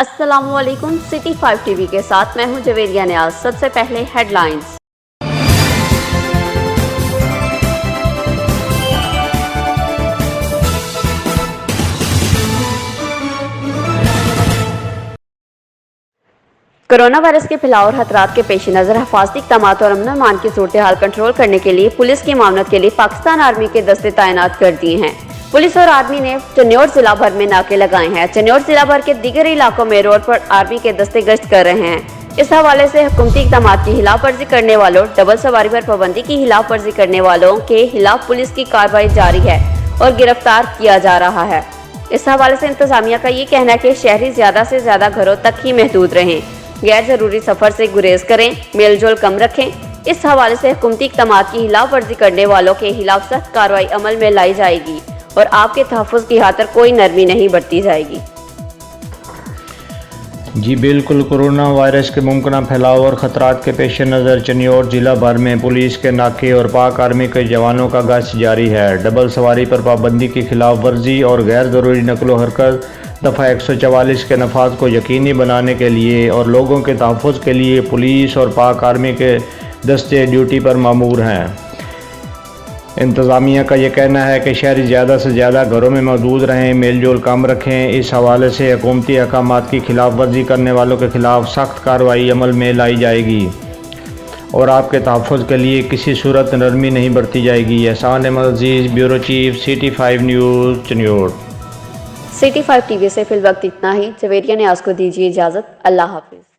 अस्सलामुअलैकुम। City 5 TV के साथ मैं हूं जवेरिया नियाज। सबसे पहले हेडलाइंस। कोरोना वायरस के फैलाव और खतरात के पेश नज़र हिफाजती इक़दाम और अमन अमान की सूरत हाल कंट्रोल करने के लिए पुलिस की मामलत के लिए पाकिस्तान आर्मी के दस्ते तैनात कर दिए हैं। पुलिस और आर्मी ने चन्योर जिला भर में नाके लगाए हैं। चन्योर जिला भर के दीगर इलाकों में रोड पर आर्मी के दस्ते गश्त कर रहे हैं। इस हवाले से हुकूमती इक़दाम की खिलाफ वर्जी करने वालों, डबल सवारी पर पाबंदी की खिलाफ वर्जी करने वालों के खिलाफ पुलिस की कार्रवाई जारी है और गिरफ्तार किया जा रहा है। इस हवाले से इंतजामिया का ये कहना है कि शहरी ज्यादा से ज्यादा घरों तक ही महदूद रहें, गैर जरूरी सफर से गुरेज करें, मेल जोल कम रखें। इस हवाले से हुकूमती इक़दाम की खिलाफ वर्जी करने वालों के खिलाफ सख्त कार्रवाई अमल में लाई जाएगी और आपके तहफ़्फ़ुज़ की खातिर कोई नरमी नहीं बरती जाएगी। जी बिल्कुल, कोरोना वायरस के मुमकिन फैलाव और ख़तरात के पेश नज़र चन्योर जिला भर में पुलिस के नाके और पाक आर्मी के जवानों का गश्त जारी है। डबल सवारी पर पाबंदी की खिलाफ वर्जी और गैर ज़रूरी नकलो हरकत दफ़ा 144 के नफाज को यकीनी बनाने के लिए और लोगों के तहफ़्फ़ुज़ के लिए पुलिस और पाक आर्मी के दस्ते ड्यूटी पर मामूर हैं। इंतज़ामिया का ये कहना है कि शहरी ज़्यादा से ज़्यादा घरों में मौजूद रहें, मेल जोल कम रखें। इस हवाले से हुकूमती अहकामात की खिलाफ वर्जी करने वालों के खिलाफ सख्त कार्रवाई अमल में लाई जाएगी और आपके तहफ़्फ़ुज़ के लिए किसी सूरत नरमी नहीं बरती जाएगी। Ehsan Ahmed Aziz, bureau chief, city 5 news, चन्योर। सिटी 5 टीवी से फिल वक्त इतना ही। जवेरिया नियाज को दीजिए इजाज़त। अल्लाह हाफिज़।